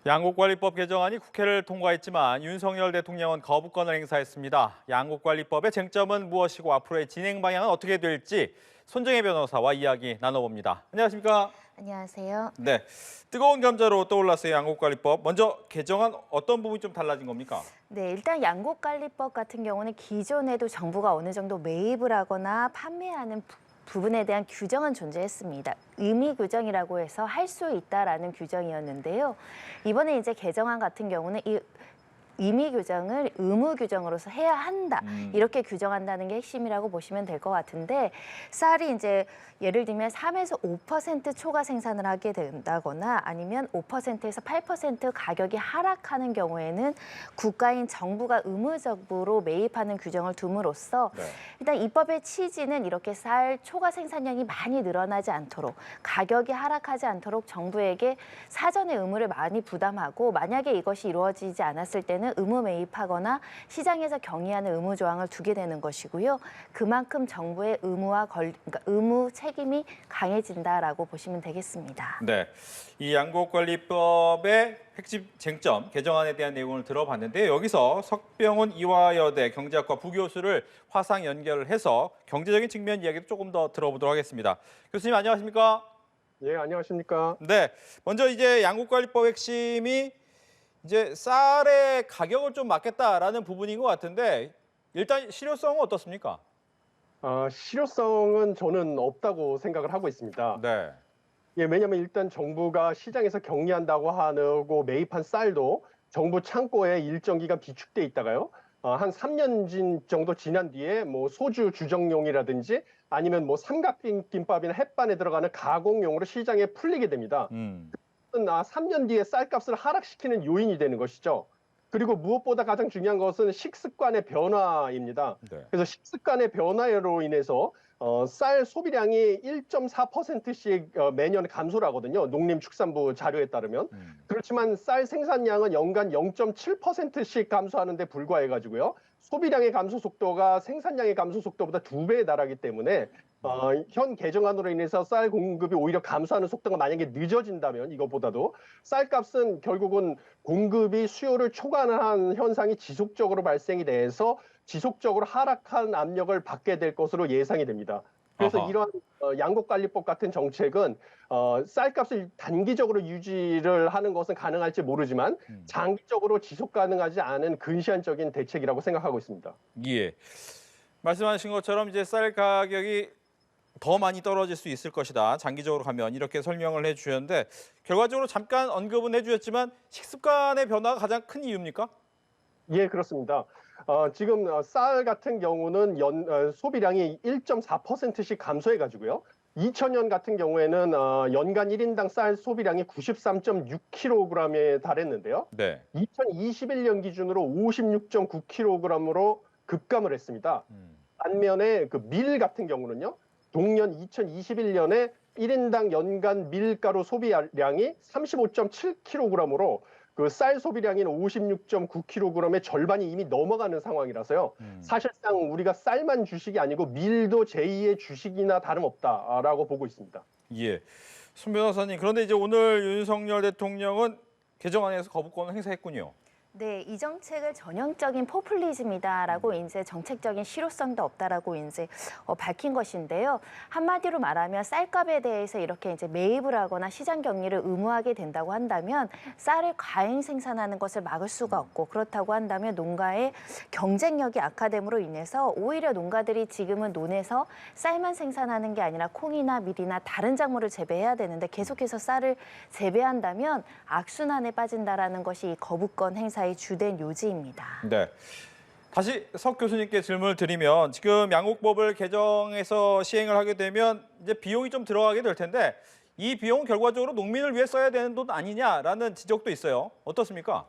양곡관리법 개정안이 국회를 통과했지만 윤석열 대통령은 거부권을 행사했습니다. 양곡관리법의 쟁점은 무엇이고 앞으로의 진행 방향은 어떻게 될지 손정혜 변호사와 이야기 나눠봅니다. 안녕하십니까? 안녕하세요. 네, 뜨거운 감자로 떠올랐어요. 양곡관리법. 먼저 개정안 어떤 부분이 좀 달라진 겁니까? 네, 일단 양곡관리법 같은 경우는 기존에도 정부가 어느 정도 매입을 하거나 판매하는 부분에 대한 규정은 존재했습니다. 의미 규정이라고 해서 할 수 있다라는 규정이었는데요. 이번에 이제 개정안 같은 경우는 이 임의 규정을 의무 규정으로서 해야 한다. 이렇게 규정한다는 게 핵심이라고 보시면 될 것 같은데 쌀이 이제 예를 들면 3에서 5% 초과 생산을 하게 된다거나 아니면 5%에서 8% 가격이 하락하는 경우에는 국가인 정부가 의무적으로 매입하는 규정을 둠으로써 네. 일단 입법의 취지는 이렇게 쌀 초과 생산량이 많이 늘어나지 않도록 가격이 하락하지 않도록 정부에게 사전에 의무를 많이 부담하고 만약에 이것이 이루어지지 않았을 때는 의무 매입하거나 시장에서 경의하는 의무 조항을 두게 되는 것이고요. 그만큼 정부의 그러니까 의무 책임이 강해진다라고 보시면 되겠습니다. 네, 이 양곡관리법의 핵심 쟁점 개정안에 대한 내용을 들어봤는데요. 여기서 석병훈 이화여대 경제학과 부교수를 화상 연결을 해서 경제적인 측면 이야기도 조금 더 들어보도록 하겠습니다. 교수님 안녕하십니까? 예, 안녕하십니까? 네, 먼저 이제 양곡관리법 핵심이 이제 쌀의 가격을 좀 막겠다라는 부분인 것 같은데 일단 실효성은 어떻습니까? 실효성은 저는 없다고 생각을 하고 있습니다. 네. 예, 왜냐하면 일단 정부가 시장에서 경리한다고 하고 매입한 쌀도 정부 창고에 일정 기간 비축돼 있다가요. 한 3년 정도 지난 뒤에 뭐 소주 주정용이라든지 아니면 뭐 삼각김밥이나 햇반에 들어가는 가공용으로 시장에 풀리게 됩니다. 음. 3년 뒤에 쌀값을 하락시키는 요인이 되는 것이죠. 그리고 무엇보다 가장 중요한 것은 식습관의 변화입니다. 네. 그래서 식습관의 변화로 인해서 쌀 소비량이 1.4%씩 매년 감소를 하거든요. 농림축산부 자료에 따르면. 그렇지만 쌀 생산량은 연간 0.7%씩 감소하는 데 불과해가지고요. 소비량의 감소 속도가 생산량의 감소 속도보다 2배에 달하기 때문에 현 개정안으로 인해서 쌀 공급이 오히려 감소하는 속도가 만약에 늦어진다면 이것보다도 쌀값은 결국은 공급이 수요를 초과하는 현상이 지속적으로 발생이 돼서 지속적으로 하락한 압력을 받게 될 것으로 예상이 됩니다. 그래서 아하. 이러한 양곡관리법 같은 정책은 쌀값을 단기적으로 유지를 하는 것은 가능할지 모르지만 장기적으로 지속 가능하지 않은 근시안적인 대책이라고 생각하고 있습니다. 예. 말씀하신 것처럼 이제 쌀 가격이 더 많이 떨어질 수 있을 것이다. 장기적으로 가면 이렇게 설명을 해주셨는데 결과적으로 잠깐 언급은 해주셨지만 식습관의 변화가 가장 큰 이유입니까? 예, 그렇습니다. 지금 쌀 같은 경우는 소비량이 1.4%씩 감소해가지고요. 2000년 같은 경우에는 연간 1인당 쌀 소비량이 93.6kg에 달했는데요. 네. 2021년 기준으로 56.9kg으로 급감을 했습니다. 반면에 그 밀 같은 경우는요. 동년 2021년에 1인당 연간 밀가루 소비량이 35.7kg으로 그 쌀 소비량인 56.9kg의 절반이 이미 넘어가는 상황이라서요. 사실상 우리가 쌀만 주식이 아니고 밀도 제2의 주식이나 다름없다라고 보고 있습니다. 예. 손 변호사님, 그런데 이제 오늘 윤석열 대통령은 개정안에서 거부권을 행사했군요. 네, 이 정책을 전형적인 포퓰리즘이다라고 이제 정책적인 실효성도 없다라고 이제 밝힌 것인데요. 한마디로 말하면 쌀값에 대해서 이렇게 이제 매입을 하거나 시장 격리를 의무하게 된다고 한다면 쌀을 과잉 생산하는 것을 막을 수가 없고 그렇다고 한다면 농가의 경쟁력이 악화됨으로 인해서 오히려 농가들이 지금은 논에서 쌀만 생산하는 게 아니라 콩이나 밀이나 다른 작물을 재배해야 되는데 계속해서 쌀을 재배한다면 악순환에 빠진다라는 것이 이 거부권 행사의 주된 요지입니다. 네. 다시 석 교수님께 질문을 드리면 지금 양곡법을 개정해서 시행을 하게 되면 이제 비용이 좀 들어가게 될 텐데 이 비용은 결과적으로 농민을 위해 써야 되는 돈 아니냐라는 지적도 있어요. 어떻습니까?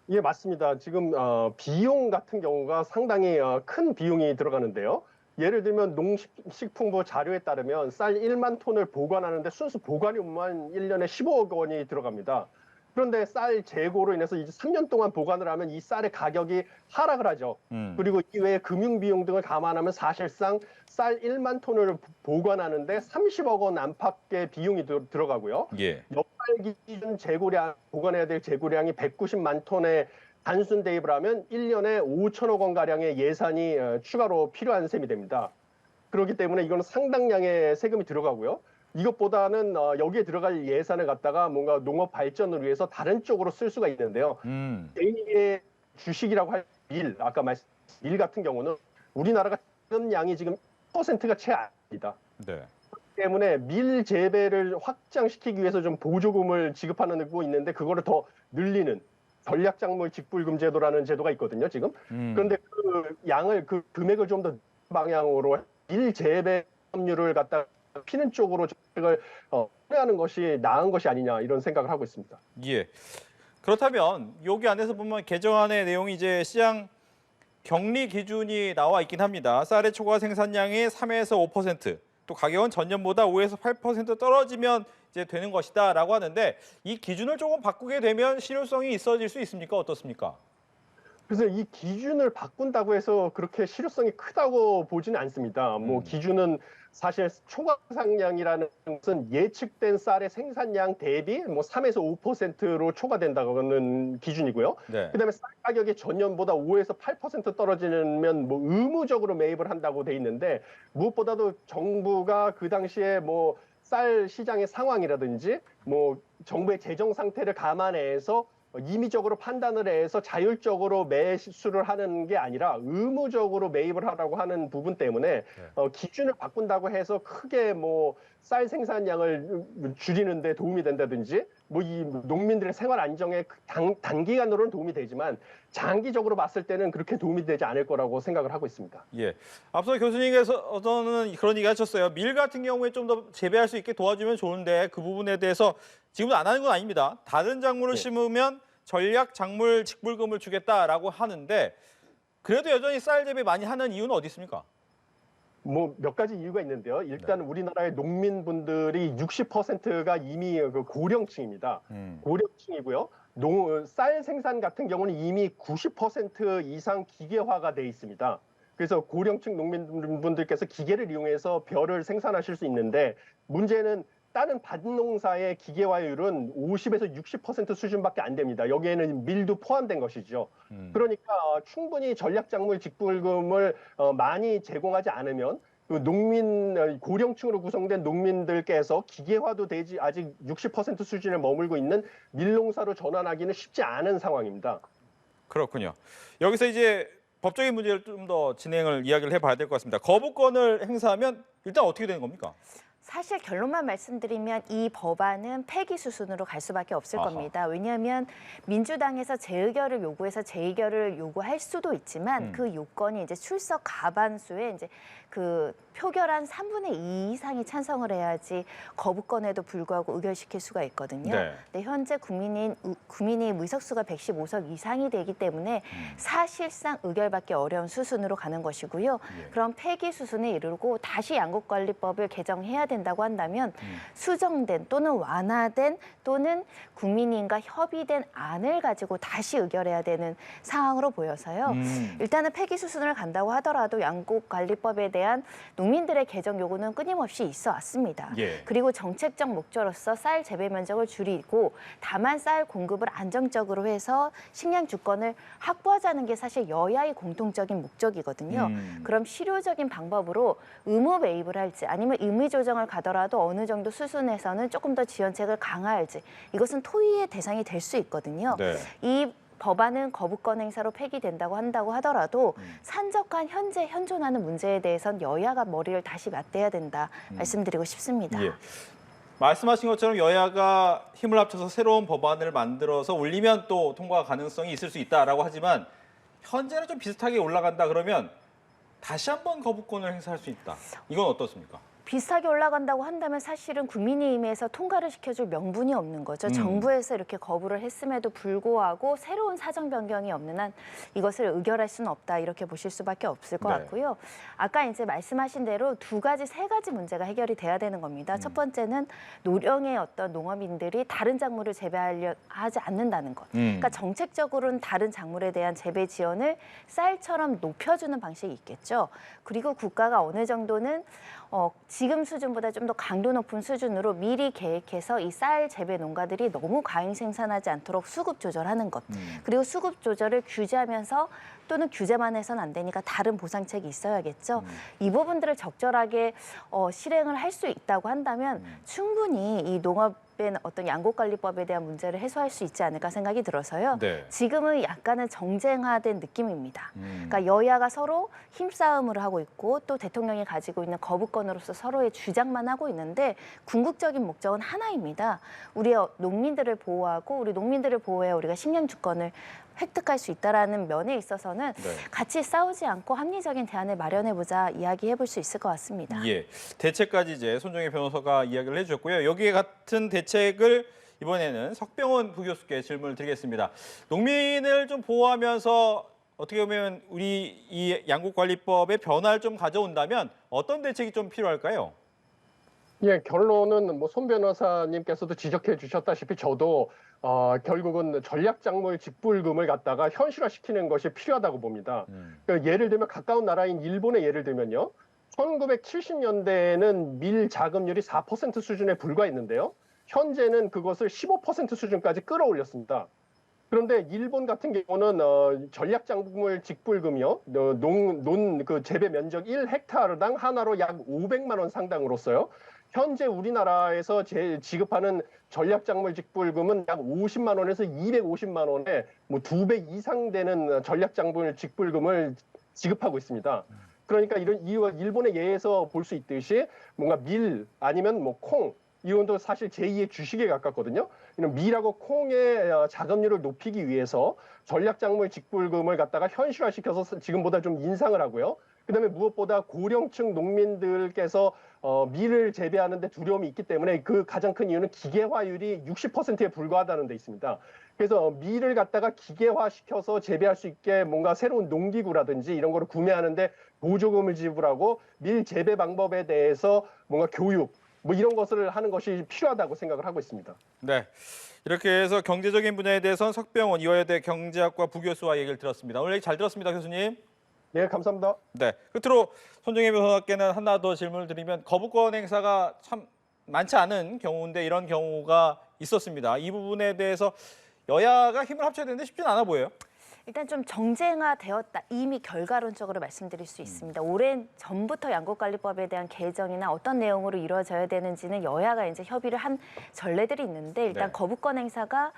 예, 맞습니다. 지금 비용 같은 경우가 상당히 큰 비용이 들어가는데요. 예를 들면 농식품부 자료에 따르면 쌀 1만 톤을 보관하는데 순수 보관료만 1년에 15억 원이 들어갑니다. 그런데 쌀 재고로 인해서 이제 3년 동안 보관을 하면 이 쌀의 가격이 하락을 하죠. 그리고 이외에 금융 비용 등을 감안하면 사실상 쌀 1만 톤을 보관하는데 30억 원 안팎의 비용이 들어가고요. 예. 역발 기준 재고량 보관해야 될 재고량이 190만 톤의 단순 대입을 하면 1년에 5천억 원 가량의 예산이 추가로 필요한 셈이 됩니다. 그렇기 때문에 이거는 상당량의 세금이 들어가고요. 이것보다는 여기에 들어갈 예산을 갖다가 뭔가 농업 발전을 위해서 다른 쪽으로 쓸 수가 있는데요. 개인의 주식이라고 할 밀, 아까 말씀 밀 같은 경우는 우리나라가 이런 양이 지금 1%가 채 아닙니다. 네. 때문에 밀 재배를 확장시키기 위해서 좀 보조금을 지급하는 거 있는데 그거를 더 늘리는 전략작물 직불금 제도라는 제도가 있거든요, 지금. 그런데 그 양을 그 금액을 좀 더 방향으로 밀 재배 법률을 갖다 피는 쪽으로 정책을 하는 것이 나은 것이 아니냐 이런 생각을 하고 있습니다. 예. 그렇다면 여기 안에서 보면 개정안의 내용이 이제 시장 격리 기준이 나와 있긴 합니다. 쌀의 초과 생산량이 3에서 5%, 또 가격은 전년보다 5에서 8% 떨어지면 이제 되는 것이다라고 하는데 이 기준을 조금 바꾸게 되면 실효성이 있어질 수 있습니까? 어떻습니까? 그래서 이 기준을 바꾼다고 해서 그렇게 실효성이 크다고 보지는 않습니다. 뭐 기준은 사실 초과 생산량이라는 것은 예측된 쌀의 생산량 대비 뭐 3에서 5%로 초과된다는 기준이고요. 네. 그다음에 쌀 가격이 전년보다 5에서 8% 떨어지면 뭐 의무적으로 매입을 한다고 돼 있는데 무엇보다도 정부가 그 당시에 뭐 쌀 시장의 상황이라든지 뭐 정부의 재정 상태를 감안해서 임의적으로 판단을 해서 자율적으로 매수를 하는 게 아니라 의무적으로 매입을 하라고 하는 부분 때문에 기준을 바꾼다고 해서 크게 뭐 쌀 생산량을 줄이는 데 도움이 된다든지 뭐 이 농민들의 생활 안정에 단기간으로는 도움이 되지만 장기적으로 봤을 때는 그렇게 도움이 되지 않을 거라고 생각을 하고 있습니다. 예. 앞서 교수님께서는 그런 얘기 하셨어요. 밀 같은 경우에 좀 더 재배할 수 있게 도와주면 좋은데 그 부분에 대해서 지금도 안 하는 건 아닙니다. 다른 작물을 심으면 전략 작물 직불금을 주겠다라고 하는데 그래도 여전히 쌀 재배 많이 하는 이유는 어디 있습니까? 뭐 몇 가지 이유가 있는데요. 일단 우리나라의 농민분들이 60%가 이미 그 고령층입니다. 고령층이고요. 쌀 생산 같은 경우는 이미 90% 이상 기계화가 돼 있습니다. 그래서 고령층 농민분들께서 기계를 이용해서 벼를 생산하실 수 있는데 문제는 다른 밭농사의 기계화율은 50에서 60% 수준밖에 안 됩니다. 여기에는 밀도 포함된 것이죠. 그러니까 충분히 전략작물 직불금을 많이 제공하지 않으면 그 고령층으로 구성된 농민들께서 기계화도 되지 아직 60% 수준에 머물고 있는 밀농사로 전환하기는 쉽지 않은 상황입니다. 그렇군요. 여기서 이제 법적인 문제를 좀 더 이야기를 해봐야 될 것 같습니다. 거부권을 행사하면 일단 어떻게 되는 겁니까? 사실 결론만 말씀드리면 이 법안은 폐기 수순으로 갈 수밖에 없을 겁니다. 왜냐하면 민주당에서 재의결을 요구해서 재의결을 요구할 수도 있지만 그 요건이 이제 출석 가반수에 이제 그 표결한 3분의 2 이상이 찬성을 해야지 거부권에도 불구하고 의결시킬 수가 있거든요. 네. 근데 현재 국민의 의석수가 115석 이상이 되기 때문에 사실상 의결받기 어려운 수순으로 가는 것이고요. 그럼 폐기 수순에 이르고 다시 양곡관리법을 개정해야 된다고 한다면 수정된 또는 완화된 또는 국민인과 협의된 안을 가지고 다시 의결해야 되는 상황으로 보여서요. 일단은 폐기 수순을 간다고 하더라도 양곡관리법에 대한 농민들의 개정 요구는 끊임없이 있어 왔습니다. 예. 그리고 정책적 목적으로서 쌀 재배 면적을 줄이고 다만 쌀 공급을 안정적으로 해서 식량 주권을 확보하자는 게 사실 여야의 공통적인 목적이거든요. 그럼 실효적인 방법으로 의무 매입을 할지 아니면 의무 조정을 가더라도 어느 정도 수순에서는 조금 더 지원책을 강화할지 이것은 토의의 대상이 될 수 있거든요. 네. 이 법안은 거부권 행사로 폐기된다고 한다고 하더라도 산적한 현재 현존하는 문제에 대해선 여야가 머리를 다시 맞대야 된다 말씀드리고 싶습니다. 예. 말씀하신 것처럼 여야가 힘을 합쳐서 새로운 법안을 만들어서 올리면 또 통과 가능성이 있을 수 있다라고 하지만 현재는 좀 비슷하게 올라간다 그러면 다시 한번 거부권을 행사할 수 있다. 이건 어떻습니까? 비슷하게 올라간다고 한다면 사실은 국민의힘에서 통과를 시켜줄 명분이 없는 거죠. 정부에서 이렇게 거부를 했음에도 불구하고 새로운 사정 변경이 없는 한 이것을 의결할 수는 없다 이렇게 보실 수밖에 없을 것 네. 같고요. 아까 이제 말씀하신 대로 세 가지 문제가 해결이 돼야 되는 겁니다. 첫 번째는 노령의 어떤 농업인들이 다른 작물을 재배하려 하지 않는다는 것. 그러니까 정책적으로는 다른 작물에 대한 재배 지원을 쌀처럼 높여주는 방식이 있겠죠. 그리고 국가가 어느 정도는 지금 수준보다 좀 더 강도 높은 수준으로 미리 계획해서 이 쌀 재배 농가들이 너무 과잉 생산하지 않도록 수급 조절하는 것. 그리고 수급 조절을 규제하면서 또는 규제만 해서는 안 되니까 다른 보상책이 있어야겠죠. 이 부분들을 적절하게 실행을 할 수 있다고 한다면 충분히 이 농업의 어떤 양곡관리법에 대한 문제를 해소할 수 있지 않을까 생각이 들어서요. 네. 지금은 약간은 정쟁화된 느낌입니다. 그러니까 여야가 서로 힘싸움을 하고 있고 또 대통령이 가지고 있는 거부권으로서 서로의 주장만 하고 있는데 궁극적인 목적은 하나입니다. 우리 농민들을 보호하고 우리 농민들을 보호해야 우리가 식량 주권을 획득할 수 있다라는 면에 있어서는 네. 같이 싸우지 않고 합리적인 대안을 마련해보자 이야기해볼 수 있을 것 같습니다. 예, 대책까지 이제 손정혜 변호사가 이야기를 해주셨고요. 여기에 같은 대책을 이번에는 석병원 부교수께 질문을 드리겠습니다. 농민을 좀 보호하면서 어떻게 보면 우리 이 양곡관리법의 변화를 좀 가져온다면 어떤 대책이 좀 필요할까요? 예, 결론은 뭐 손 변호사님께서도 지적해 주셨다시피 저도 결국은 전략작물 직불금을 갖다가 현실화시키는 것이 필요하다고 봅니다. 그러니까 예를 들면 가까운 나라인 일본의 예를 들면요. 1970년대에는 밀 자급률이 4% 수준에 불과했는데요. 현재는 그것을 15% 수준까지 끌어올렸습니다. 그런데 일본 같은 경우는 전략작물 직불금이요. 그 재배 면적 1헥타르당 하나로 약 500만 원 상당으로서요. 현재 우리나라에서 지급하는 전략작물 직불금은 약 50만 원에서 250만 원에 뭐 2배 이상 되는 전략작물 직불금을 지급하고 있습니다. 그러니까 일본의 예에서 볼 수 있듯이 뭔가 밀 아니면 뭐 콩 이건도 사실 제2의 주식에 가깝거든요. 이런 밀하고 콩의 자급률을 높이기 위해서 전략작물 직불금을 갖다가 현실화시켜서 지금보다 좀 인상을 하고요. 그다음에 무엇보다 고령층 농민들께서 밀을 재배하는데 두려움이 있기 때문에 그 가장 큰 이유는 기계화율이 60%에 불과하다는 데 있습니다. 그래서 밀을 갖다가 기계화시켜서 재배할 수 있게 뭔가 새로운 농기구라든지 이런 거를 구매하는데 보조금을 지불하고 밀 재배 방법에 대해서 뭔가 교육 뭐 이런 것을 하는 것이 필요하다고 생각을 하고 있습니다. 네, 이렇게 해서 경제적인 분야에 대해서는 석병원 이화여대 경제학과 부교수와 얘기를 들었습니다. 오늘 얘기 잘 들었습니다, 교수님. 네, 감사합니다. 네, 끝으로 손정혜 변호사께는 하나 더 질문을 드리면 거부권 행사가 참 많지 않은 경우인데 이런 경우가 있었습니다. 이 부분에 대해서 여야가 힘을 합쳐야 되는데 쉽지는 않아 보여요. 일단 좀 정쟁화되었다. 이미 결과론적으로 말씀드릴 수 있습니다. 오랜 전부터 양곡관리법에 대한 개정이나 어떤 내용으로 이루어져야 되는지는 여야가 이제 협의를 한 전례들이 있는데 일단 네. 거부권 행사가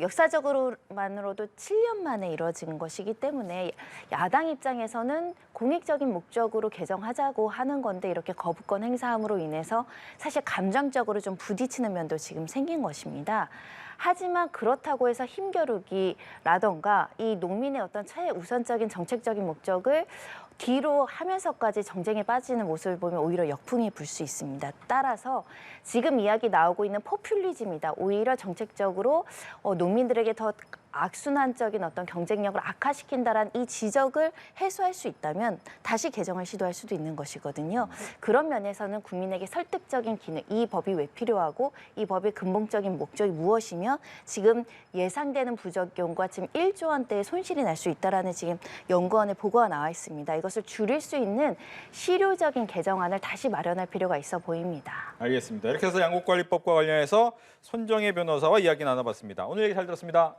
역사적으로만으로도 7년 만에 이루어진 것이기 때문에 야당 입장에서는 공익적인 목적으로 개정하자고 하는 건데 이렇게 거부권 행사함으로 인해서 사실 감정적으로 좀 부딪히는 면도 지금 생긴 것입니다. 하지만 그렇다고 해서 힘겨루기라던가 이 농민의 어떤 최우선적인 정책적인 목적을 뒤로 하면서까지 정쟁에 빠지는 모습을 보면 오히려 역풍이 불 수 있습니다. 따라서 지금 이야기 나오고 있는 포퓰리즘이다. 오히려 정책적으로 농민들에게 더 악순환적인 어떤 경쟁력을 악화시킨다라는 이 지적을 해소할 수 있다면 다시 개정을 시도할 수도 있는 것이거든요. 그런 면에서는 국민에게 설득적인 기능, 이 법이 왜 필요하고 이 법의 근본적인 목적이 무엇이며 지금 예상되는 부작용과 지금 1조 원대의 손실이 날 수 있다라는 지금 연구원의 보고가 나와 있습니다. 이것을 줄일 수 있는 실효적인 개정안을 다시 마련할 필요가 있어 보입니다. 알겠습니다. 이렇게 해서 양곡관리법과 관련해서 손정혜 변호사와 이야기 나눠봤습니다. 오늘 얘기 잘 들었습니다.